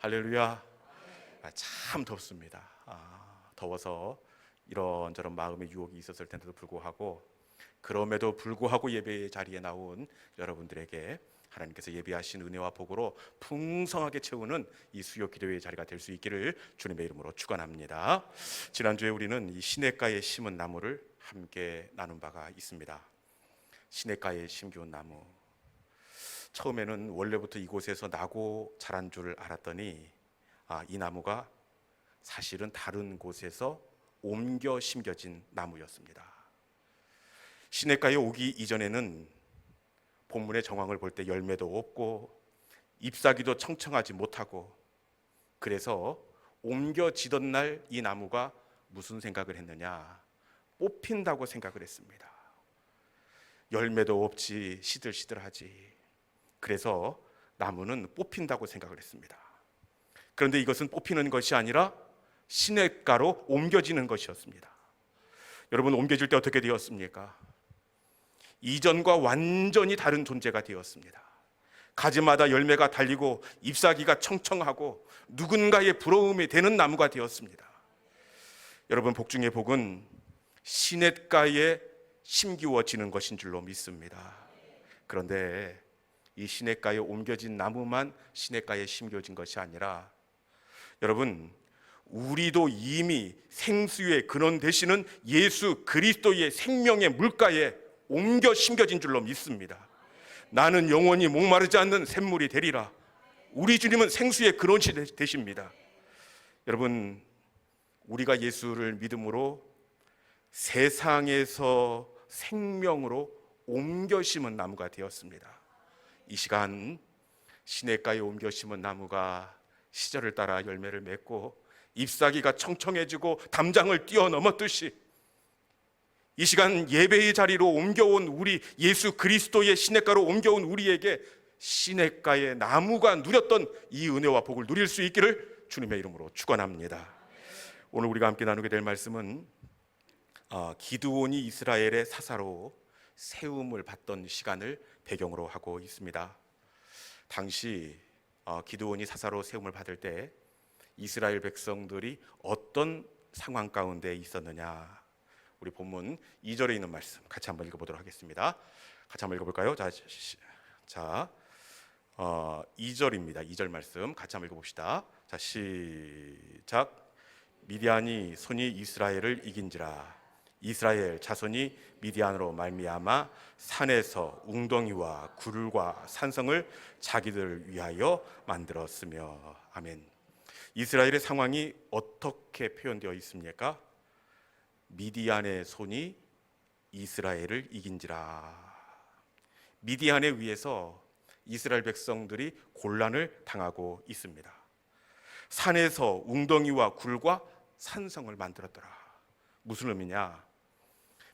할렐루야. 참 덥습니다. 더워서 이런저런 마음의 유혹이 있었을 텐데도 불구하고, 그럼에도 불구하고 예배 자리에 나온 여러분들에게 하나님께서 예비하신 은혜와 복으로 풍성하게 채우는 이 수요 기도의 자리가 될 수 있기를 주님의 이름으로 축원합니다. 지난주에 우리는 이 시냇가에 심은 나무를 함께 나눈 바가 있습니다. 시냇가에 심겨온 나무, 처음에는 원래부터 이곳에서 나고 자란 줄 알았더니 이 나무가 사실은 다른 곳에서 옮겨 심겨진 나무였습니다. 시냇가에 오기 이전에는 본문의 정황을 볼 때 열매도 없고 잎사귀도 청청하지 못하고, 그래서 옮겨지던 날 이 나무가 무슨 생각을 했느냐, 뽑힌다고 생각을 했습니다. 열매도 없지 시들시들하지. 그래서 나무는 뽑힌다고 생각을 했습니다. 그런데 이것은 뽑히는 것이 아니라 시냇가로 옮겨지는 것이었습니다. 여러분, 옮겨질 때 어떻게 되었습니까? 이전과 완전히 다른 존재가 되었습니다. 가지마다 열매가 달리고 잎사귀가 청청하고 누군가의 부러움이 되는 나무가 되었습니다. 여러분, 복 중의 복은 시냇가에 심기워지는 것인 줄로 믿습니다. 그런데 이 시냇가에 옮겨진 나무만 시냇가에 심겨진 것이 아니라, 여러분, 우리도 이미 생수의 근원 되시는 예수 그리스도의 생명의 물가에 옮겨 심겨진 줄로 믿습니다. 나는 영원히 목마르지 않는 샘물이 되리라. 우리 주님은 생수의 근원이 되십니다. 여러분, 우리가 예수를 믿음으로 세상에서 생명으로 옮겨 심은 나무가 되었습니다. 이 시간 시냇가에 옮겨 심은 나무가 시절을 따라 열매를 맺고 잎사귀가 청청해지고 담장을 뛰어넘었듯이, 이 시간 예배의 자리로 옮겨온 우리, 예수 그리스도의 시냇가로 옮겨온 우리에게 시냇가의 나무가 누렸던 이 은혜와 복을 누릴 수 있기를 주님의 이름으로 축원합니다. 오늘 우리가 함께 나누게 될 말씀은 기드온이 이스라엘의 사사로 세움을 받던 시간을 배경으로 하고 있습니다. 당시 기드온이 사사로 세움을 받을 때 이스라엘 백성들이 어떤 상황 가운데 있었느냐, 우리 본문 2절에 있는 말씀 같이 한번 읽어보도록 하겠습니다. 같이 한번 읽어볼까요? 자, 2절입니다. 2절 말씀 같이 한번 읽어봅시다. 자, 시작. 미디안이 손이 이스라엘을 이긴지라. 이스라엘 자손이 미디안으로 말미암아 산에서 웅덩이와 굴과 산성을 자기들 위하여 만들었으며. 아멘. 이스라엘의 상황이 어떻게 표현되어 있습니까? 미디안의 손이 이스라엘을 이긴지라. 미디안에 의해서 이스라엘 백성들이 곤란을 당하고 있습니다. 산에서 웅덩이와 굴과 산성을 만들었더라. 무슨 의미냐?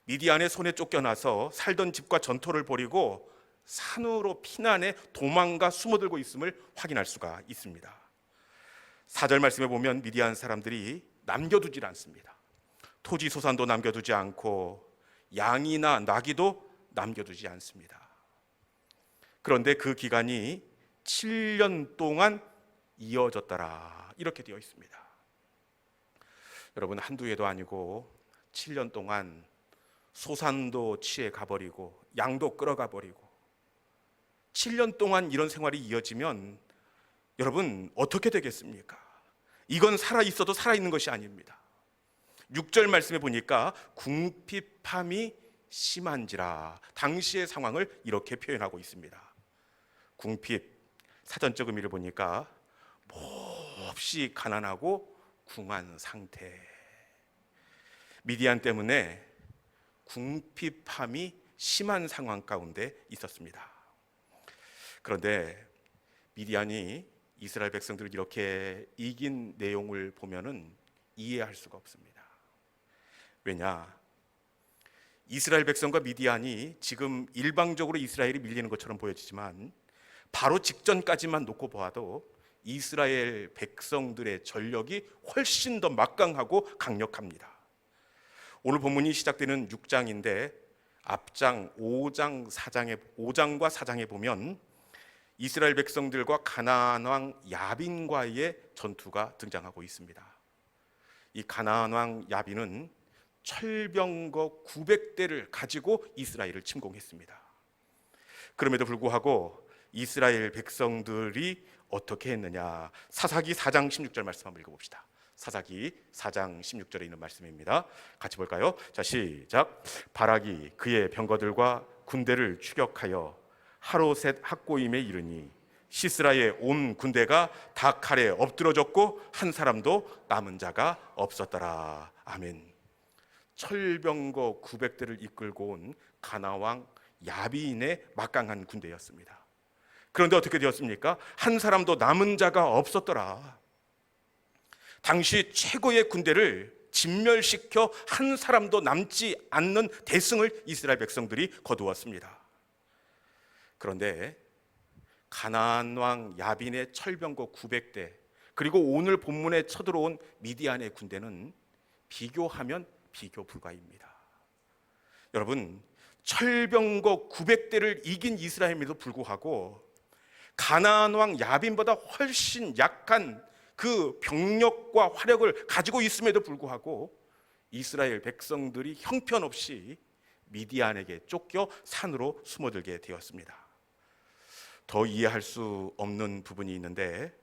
미디안의 손에 쫓겨나서 살던 집과 전토를 벌이고 산으로 피난해 도망가 숨어들고 있음을 확인할 수가 있습니다. 4절 말씀에 보면 미디안 사람들이 남겨두질 않습니다. 토지 소산도 남겨두지 않고 양이나 나귀도 남겨두지 않습니다. 그런데 그 기간이 7년 동안 이어졌더라, 이렇게 되어 있습니다. 여러분, 한두 해도 아니고 7년 동안 소산도 취해 가버리고 양도 끌어가 버리고 7년 동안 이런 생활이 이어지면 여러분 어떻게 되겠습니까? 이건 살아있어도 살아있는 것이 아닙니다. 6절 말씀에 보니까 궁핍함이 심한지라. 당시의 상황을 이렇게 표현하고 있습니다. 궁핍, 사전적 의미를 보니까 몹시 가난하고 궁한 상태. 미디안 때문에 궁핍함이 심한 상황 가운데 있었습니다. 그런데 미디안이 이스라엘 백성들을 이렇게 이긴 내용을 보면은 이해할 수가 없습니다. 왜냐? 이스라엘 백성과 미디안이 지금 일방적으로 이스라엘이 밀리는 것처럼 보여지지만 바로 직전까지만 놓고 보아도 이스라엘 백성들의 전력이 훨씬 더 막강하고 강력합니다. 오늘 본문이 시작되는 6장인데 앞장 5장과 4장에 보면 이스라엘 백성들과 가나안 왕 야빈과의 전투가 등장하고 있습니다. 이 가나안 왕 야빈은 철병거 900대를 가지고 이스라엘을 침공했습니다. 그럼에도 불구하고 이스라엘 백성들이 어떻게 했느냐, 사사기 4장 16절 말씀 한번 읽어봅시다. 사사기 4장 16절에 있는 말씀입니다. 같이 볼까요? 자, 시작. 바락이 그의 병거들과 군대를 추격하여 하로셋 학고임에 이르니 시스라의 온 군대가 다 칼에 엎드러졌고 한 사람도 남은 자가 없었더라. 아멘. 철병거 900대를 이끌고 온 가나왕 야빈의 막강한 군대였습니다. 그런데 어떻게 되었습니까? 한 사람도 남은 자가 없었더라. 당시 최고의 군대를 진멸시켜 한 사람도 남지 않는 대승을 이스라엘 백성들이 거두었습니다. 그런데 가나안 왕 야빈의 철병거 900대, 그리고 오늘 본문에 쳐들어온 미디안의 군대는 비교하면 비교 불가입니다. 여러분, 철병거 900대를 이긴 이스라엘임에도 불구하고 가나안 왕 야빈보다 훨씬 약한 그 병력과 화력을 가지고 있음에도 불구하고 이스라엘 백성들이 형편없이 미디안에게 쫓겨 산으로 숨어들게 되었습니다. 더 이해할 수 없는 부분이 있는데,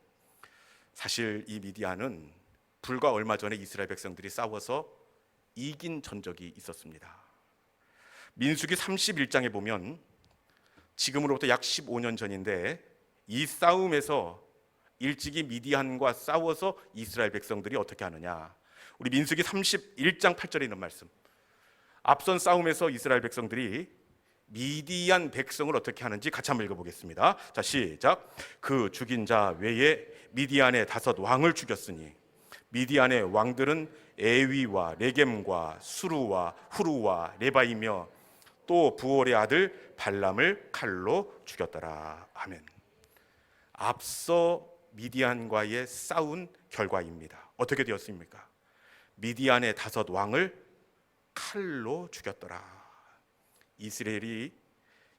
사실 이 미디안은 불과 얼마 전에 이스라엘 백성들이 싸워서 이긴 전적이 있었습니다. 민수기 31장에 보면 지금으로부터 약 15년 전인데 이 싸움에서 일찍이 미디안과 싸워서 이스라엘 백성들이 어떻게 하느냐, 우리 민수기 31장 8절에 있는 말씀, 앞선 싸움에서 이스라엘 백성들이 미디안 백성을 어떻게 하는지 같이 한번 읽어보겠습니다. 자, 시작. 그 죽인 자 외에 미디안의 5 왕을 죽였으니 미디안의 왕들은 에위와 레겜과 수루와 후루와 레바이며 또 부올의 아들 발람을 칼로 죽였더라. 아멘. 앞서 미디안과의 싸운 결과입니다. 어떻게 되었습니까? 미디안의 5 왕을 칼로 죽였더라.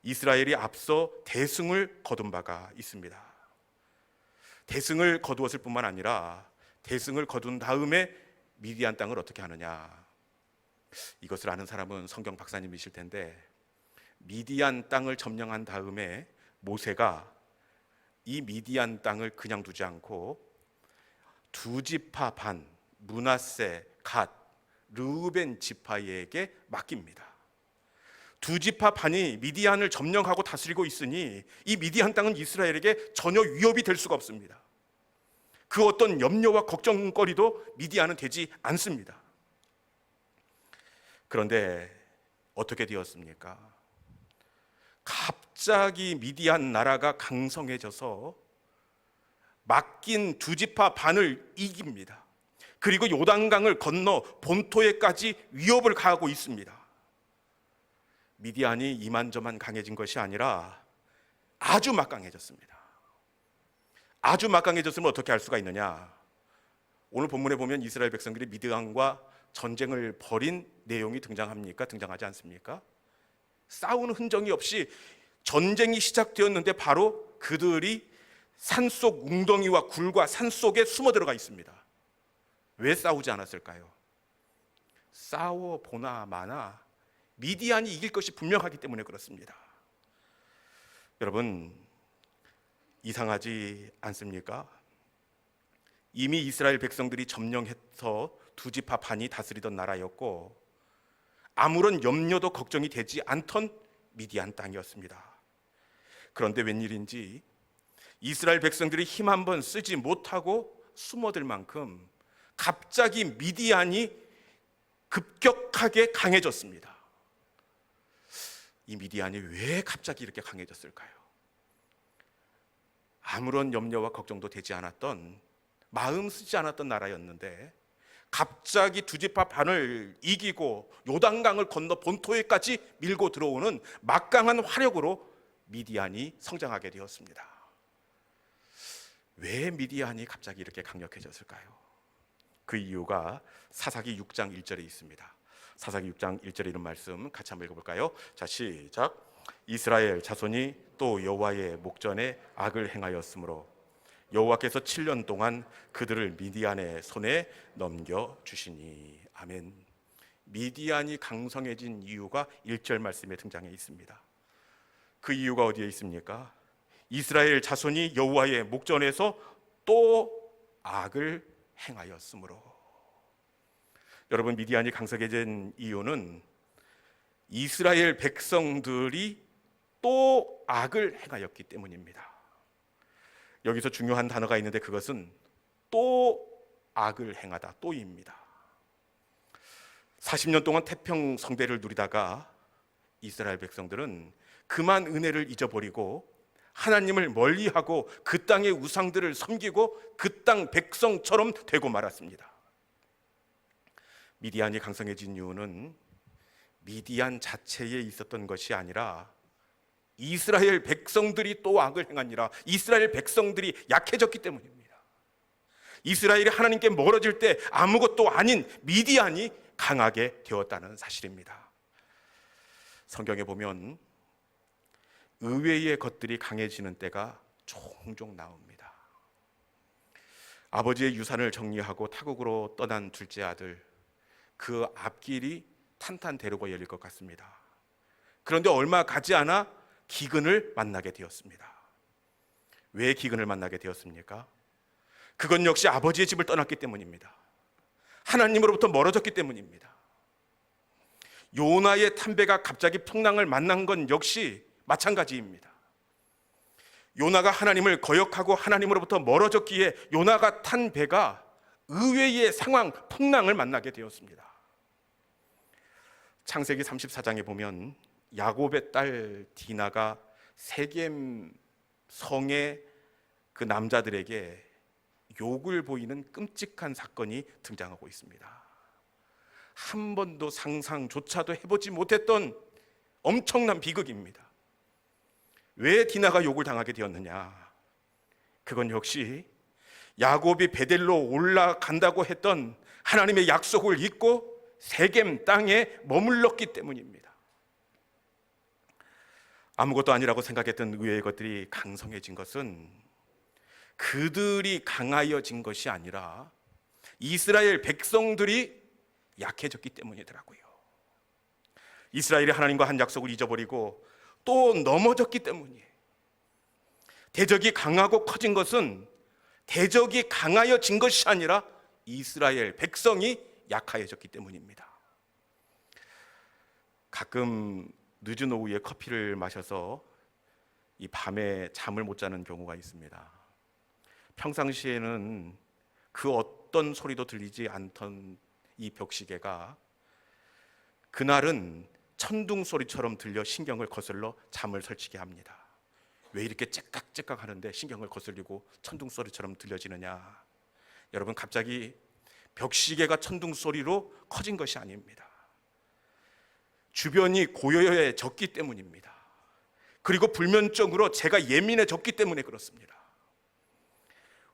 이스라엘이 앞서 대승을 거둔 바가 있습니다. 대승을 거두었을 뿐만 아니라 대승을 거둔 다음에 미디안 땅을 어떻게 하느냐, 이것을 아는 사람은 성경 박사님이실 텐데, 미디안 땅을 점령한 다음에 모세가 이 미디안 땅을 그냥 두지 않고 2지파 반, 므낫세, 갓, 르우벤 지파에게 맡깁니다. 2지파 반이 미디안을 점령하고 다스리고 있으니 이 미디안 땅은 이스라엘에게 전혀 위협이 될 수가 없습니다. 그 어떤 염려와 걱정거리도 미디안은 되지 않습니다. 그런데 어떻게 되었습니까? 갑자기 미디안 나라가 강성해져서 맡긴 2지파 반을 이깁니다. 그리고 요단강을 건너 본토에까지 위협을 가하고 있습니다. 미디안이 이만저만 강해진 것이 아니라 아주 막강해졌습니다. 아주 막강해졌으면 어떻게 할 수가 있느냐, 오늘 본문에 보면 이스라엘 백성들이 미디안과 전쟁을 벌인 내용이 등장합니까? 등장하지 않습니까? 싸우는 흔적이 없이 전쟁이 시작되었는데 바로 그들이 산속 웅덩이와 굴과 산속에 숨어 들어가 있습니다. 왜 싸우지 않았을까요? 싸워보나 마나 미디안이 이길 것이 분명하기 때문에 그렇습니다. 여러분, 이상하지 않습니까? 이미 이스라엘 백성들이 점령해서 2지파 반이 다스리던 나라였고 아무런 염려도 걱정이 되지 않던 미디안 땅이었습니다. 그런데 웬일인지 이스라엘 백성들이 힘 한번 쓰지 못하고 숨어들 만큼 갑자기 미디안이 급격하게 강해졌습니다. 이 미디안이 왜 갑자기 이렇게 강해졌을까요? 아무런 염려와 걱정도 되지 않았던, 마음 쓰지 않았던 나라였는데 갑자기 2지파 반을 이기고 요단강을 건너 본토에까지 밀고 들어오는 막강한 화력으로 미디안이 성장하게 되었습니다. 왜 미디안이 갑자기 이렇게 강력해졌을까요? 그 이유가 사사기 6장 1절에 있습니다. 사사기 6장 1절에 있는 말씀 같이 한번 읽어볼까요? 자, 시작. 이스라엘 자손이 또 여호와의 목전에 악을 행하였으므로 여호와께서 7년 동안 그들을 미디안의 손에 넘겨 주시니. 아멘. 미디안이 강성해진 이유가 1절 말씀에 등장해 있습니다. 그 이유가 어디에 있습니까? 이스라엘 자손이 여호와의 목전에서 또 악을 행하였으므로. 여러분, 미디안이 강성해진 이유는 이스라엘 백성들이 또 악을 행하였기 때문입니다. 여기서 중요한 단어가 있는데 그것은 또 악을 행하다, 또입니다. 40년 동안 태평 성대를 누리다가 이스라엘 백성들은 그만 은혜를 잊어버리고 하나님을 멀리하고 그 땅의 우상들을 섬기고 그 땅 백성처럼 되고 말았습니다. 미디안이 강성해진 이유는 미디안 자체에 있었던 것이 아니라 이스라엘 백성들이 또 악을 행하니라, 이스라엘 백성들이 약해졌기 때문입니다. 이스라엘이 하나님께 멀어질 때 아무것도 아닌 미디안이 강하게 되었다는 사실입니다. 성경에 보면 의외의 것들이 강해지는 때가 종종 나옵니다. 아버지의 유산을 정리하고 타국으로 떠난 둘째 아들, 그 앞길이 탄탄대로가 열릴 것 같습니다. 그런데 얼마 가지 않아 기근을 만나게 되었습니다. 왜 기근을 만나게 되었습니까? 그건 역시 아버지의 집을 떠났기 때문입니다. 하나님으로부터 멀어졌기 때문입니다. 요나의 탄배가 갑자기 풍랑을 만난 건 역시 마찬가지입니다. 요나가 하나님을 거역하고 하나님으로부터 멀어졌기에 요나가 탄 배가 의외의 상황, 풍랑을 만나게 되었습니다. 창세기 34장에 보면 야곱의 딸 디나가 세겜 성의 그 남자들에게 욕을 보이는 끔찍한 사건이 등장하고 있습니다. 한 번도 상상조차도 해보지 못했던 엄청난 비극입니다. 왜 디나가 욕을 당하게 되었느냐? 그건 역시 야곱이 베델로 올라간다고 했던 하나님의 약속을 잊고 세겜 땅에 머물렀기 때문입니다. 아무것도 아니라고 생각했던 의외의 것들이 강성해진 것은 그들이 강하여진 것이 아니라 이스라엘 백성들이 약해졌기 때문이더라고요. 이스라엘이 하나님과 한 약속을 잊어버리고 또 넘어졌기 때문이에요. 대적이 강하고 커진 것은 대적이 강하여진 것이 아니라 이스라엘 백성이 약하여졌기 때문입니다. 가끔 늦은 오후에 커피를 마셔서 이 밤에 잠을 못 자는 경우가 있습니다. 평상시에는 그 어떤 소리도 들리지 않던 이 벽시계가 그날은 천둥 소리처럼 들려 신경을 거슬러 잠을 설치게 합니다. 왜 이렇게 째깍째깍 하는데 신경을 거슬리고 천둥 소리처럼 들려지느냐? 여러분, 갑자기 벽시계가 천둥 소리로 커진 것이 아닙니다. 주변이 고요해졌기 때문입니다. 그리고 불면증으로 제가 예민해졌기 때문에 그렇습니다.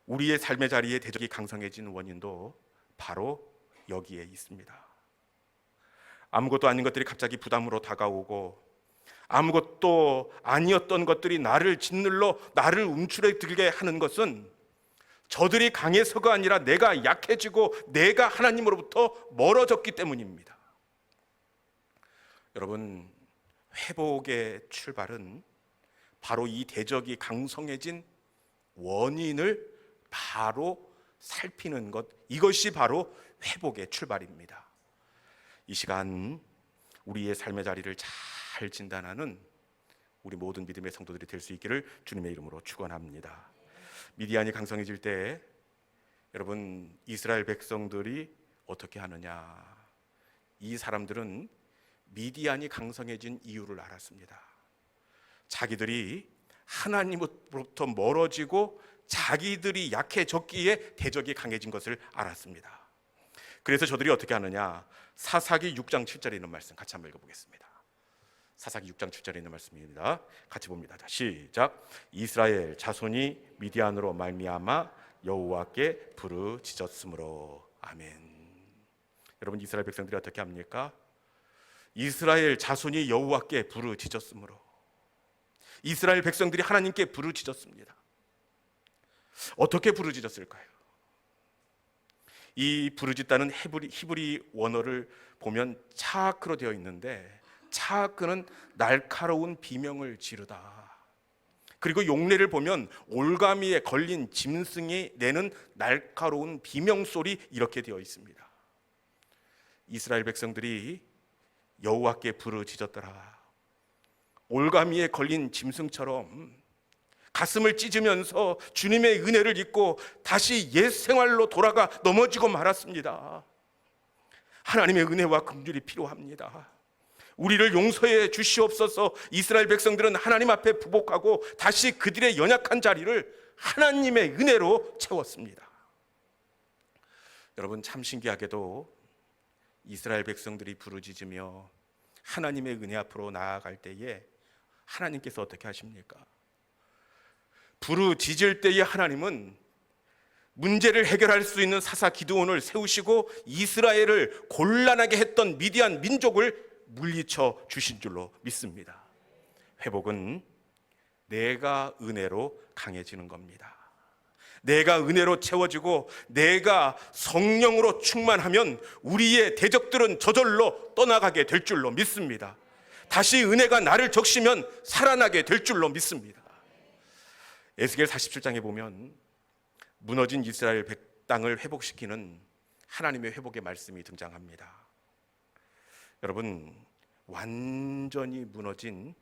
우리의 삶의 자리에 대적이 강성해진 원인도 바로 여기에 있습니다. 아무것도 아닌 것들이 갑자기 부담으로 다가오고 아무것도 아니었던 것들이 나를 짓눌러 나를 움츠러들게 하는 것은 저들이 강해서가 아니라 내가 약해지고 내가 하나님으로부터 멀어졌기 때문입니다. 여러분, 회복의 출발은 바로 이 대적이 강성해진 원인을 바로 살피는 것, 이것이 바로 회복의 출발입니다. 이 시간 우리의 삶의 자리를 잘 진단하는 우리 모든 믿음의 성도들이 될 수 있기를 주님의 이름으로 축원합니다. 미디안이 강성해질 때 여러분, 이스라엘 백성들이 어떻게 하느냐? 이 사람들은 미디안이 강성해진 이유를 알았습니다. 자기들이 하나님으로부터 멀어지고 자기들이 약해졌기에 대적이 강해진 것을 알았습니다. 그래서 저들이 어떻게 하느냐? 사사기 6장 7절에 있는 말씀 같이 한번 읽어보겠습니다. 사사기 6장 7절에 있는 말씀입니다. 같이 봅니다. 자, 시작. 이스라엘 자손이 미디안으로 말미암아 여호와께 부르짖었으므로. 아멘. 여러분, 이스라엘 백성들이 어떻게 합니까? 이스라엘 자손이 여호와께 부르짖었으므로. 이스라엘 백성들이 하나님께 부르짖었습니다. 어떻게 부르짖었을까요? 이 부르짖다는 히브리 원어를 보면 차크로 되어 있는데, 차크는 날카로운 비명을 지르다. 그리고 용례를 보면 올가미에 걸린 짐승이 내는 날카로운 비명소리, 이렇게 되어 있습니다. 이스라엘 백성들이 여호와께 부르짖었더라. 올가미에 걸린 짐승처럼 가슴을 찢으면서 주님의 은혜를 잊고 다시 옛 생활로 돌아가 넘어지고 말았습니다. 하나님의 은혜와 긍휼이 필요합니다. 우리를 용서해 주시옵소서. 이스라엘 백성들은 하나님 앞에 부복하고 다시 그들의 연약한 자리를 하나님의 은혜로 채웠습니다. 여러분, 참 신기하게도 이스라엘 백성들이 부르짖으며 하나님의 은혜 앞으로 나아갈 때에 하나님께서 어떻게 하십니까? 부르짖을 때에 하나님은 문제를 해결할 수 있는 사사 기드온을 세우시고 이스라엘을 곤란하게 했던 미디안 민족을 물리쳐 주신 줄로 믿습니다. 회복은 내가 은혜로 강해지는 겁니다. 내가 은혜로 채워지고 내가 성령으로 충만하면 우리의 대적들은 저절로 떠나가게 될 줄로 믿습니다. 다시 은혜가 나를 적시면 살아나게 될 줄로 믿습니다. 에스겔 47장에 보면 무너진 이스라엘 땅을 회복시키는 하나님의 회복의 말씀이 등장합니다. 여러분, 완전히 무너진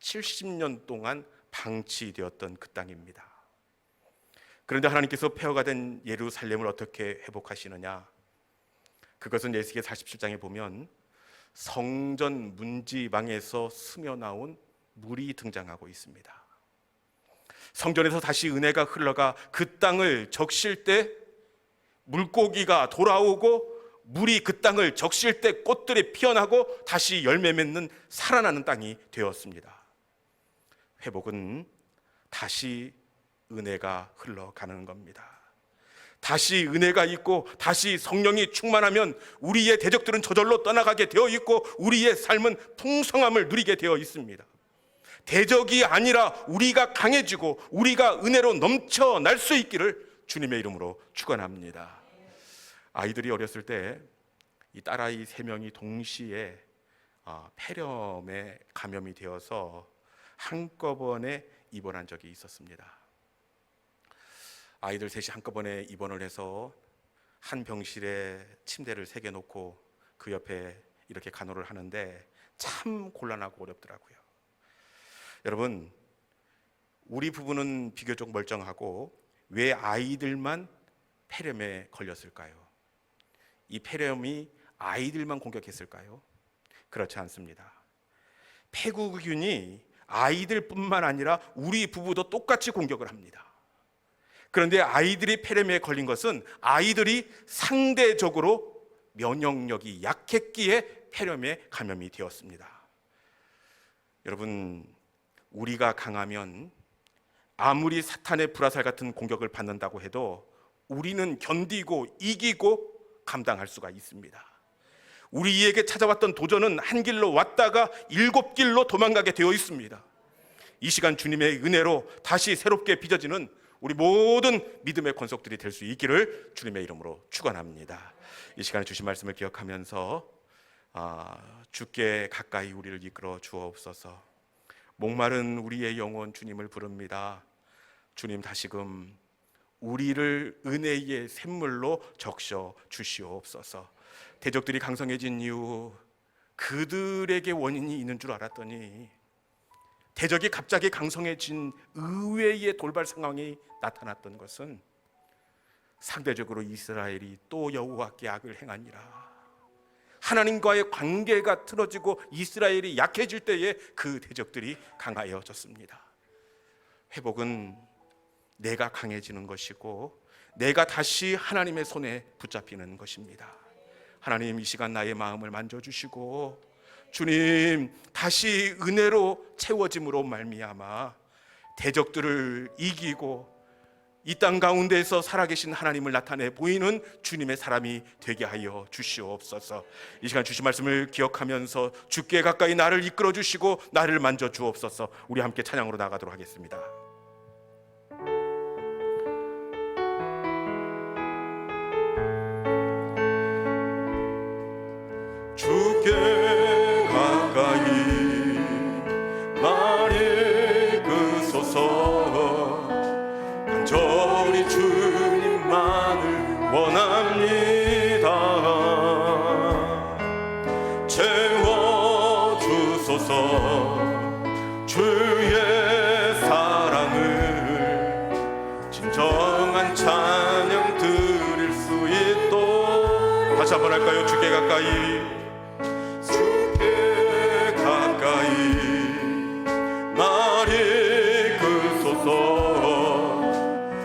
70년 동안 방치되었던 그 땅입니다. 그런데 하나님께서 폐허가 된 예루살렘을 어떻게 회복하시느냐? 그것은 에스겔 47장에 보면 성전 문지방에서 스며 나온 물이 등장하고 있습니다. 성전에서 다시 은혜가 흘러가 그 땅을 적실 때 물고기가 돌아오고, 물이 그 땅을 적실 때 꽃들이 피어나고 다시 열매 맺는 살아나는 땅이 되었습니다. 회복은 다시 은혜가 흘러가는 겁니다. 다시 은혜가 있고 다시 성령이 충만하면 우리의 대적들은 저절로 떠나가게 되어 있고 우리의 삶은 풍성함을 누리게 되어 있습니다. 대적이 아니라 우리가 강해지고 우리가 은혜로 넘쳐날 수 있기를 주님의 이름으로 축원합니다. 아이들이 어렸을 때 이 딸아이 3명이 동시에 폐렴에 감염이 되어서 한꺼번에 입원한 적이 있었습니다. 아이들 셋이 한꺼번에 입원을 해서 한 병실에 침대를 3개 놓고 그 옆에 이렇게 간호를 하는데 참 곤란하고 어렵더라고요. 여러분, 우리 부부는 비교적 멀쩡하고 왜 아이들만 폐렴에 걸렸을까요? 이 폐렴이 아이들만 공격했을까요? 그렇지 않습니다. 폐구균이 아이들뿐만 아니라 우리 부부도 똑같이 공격을 합니다. 그런데 아이들이 폐렴에 걸린 것은 아이들이 상대적으로 면역력이 약했기에 폐렴에 감염이 되었습니다. 여러분, 우리가 강하면 아무리 사탄의 불화살 같은 공격을 받는다고 해도 우리는 견디고 이기고 감당할 수가 있습니다. 우리에게 찾아왔던 도전은 한 길로 왔다가 7길로 도망가게 되어 있습니다. 이 시간 주님의 은혜로 다시 새롭게 빚어지는 우리 모든 믿음의 권속들이 될 수 있기를 주님의 이름으로 축원합니다. 이 시간에 주신 말씀을 기억하면서 주께 가까이 우리를 이끌어 주옵소서. 목마른 우리의 영혼 주님을 부릅니다. 주님, 다시금 우리를 은혜의 샘물로 적셔 주시옵소서. 대적들이 강성해진 이유, 그들에게 원인이 있는 줄 알았더니 대적이 갑자기 강성해진 의외의 돌발 상황이 나타났던 것은 상대적으로 이스라엘이 또 여호와께 악을 행하니라. 하나님과의 관계가 틀어지고 이스라엘이 약해질 때에 그 대적들이 강하여졌습니다. 회복은 내가 강해지는 것이고 내가 다시 하나님의 손에 붙잡히는 것입니다. 하나님, 이 시간 나의 마음을 만져주시고 주님, 다시 은혜로 채워짐으로 말미암아 대적들을 이기고 이 땅 가운데에서 살아계신 하나님을 나타내 보이는 주님의 사람이 되게 하여 주시옵소서. 이 시간 주신 말씀을 기억하면서 주께 가까이 나를 이끌어 주시고 나를 만져 주옵소서. 우리 함께 찬양으로 나가도록 하겠습니다. 주께 가까이 나를 이끄소서. 간절히 주님만을 원합니다. 채워주소서. 주의 사랑을 진정한 찬양 드릴 수 있도록. 다시 한번 할까요? 주께 가까이, 주께 가까이 나를 이끄소서.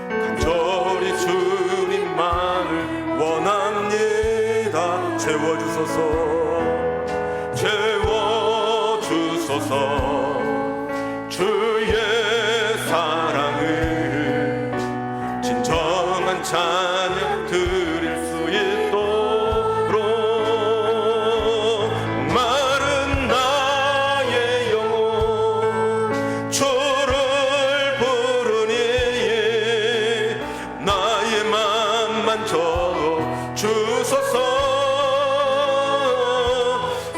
간절히 주님만을 원합니다. 채워주소서. 채워주소서. 주의 사랑을 진정한 찬양 드릴 수 있도록. 마른 나의 영혼 주를 부르니 나의 맘 만져 주소서.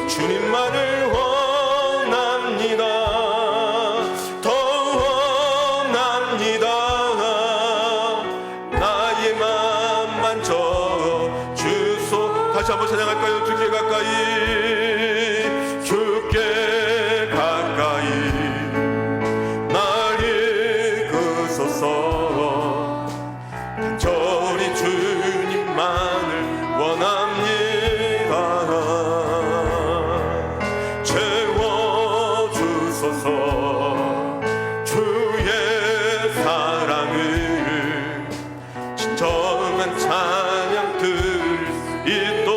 주님만을 원합니다. 더 원합니다. 나의 맘 만져 주소. 다시 한번 찬양할까요? 주께 가까이, 주께 가까이 나를 이끄소서. 간절히 주님만을 원합니다. 채워주소서. 주의 사랑을 진정한 찬양 드릴 수 있도록.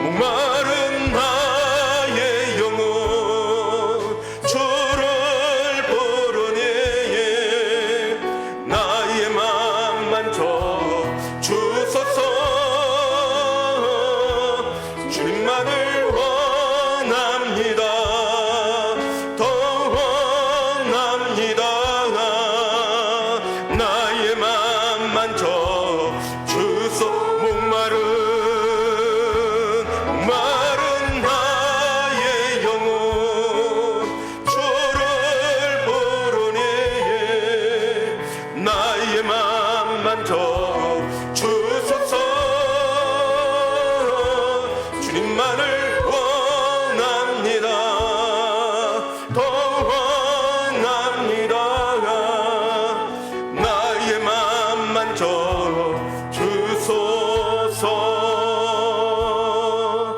목마른 나의 영혼 주를 부르니 나의 맘 만져 주소서. 주님만을 원합니다. 더 원합니다. 나의 맘 만져 주소. 목마른 나의 영혼 주를 부르니 나의 맘 만져 주소서. 주님만을 원합니다. 더 원합니다. 나의 맘 만져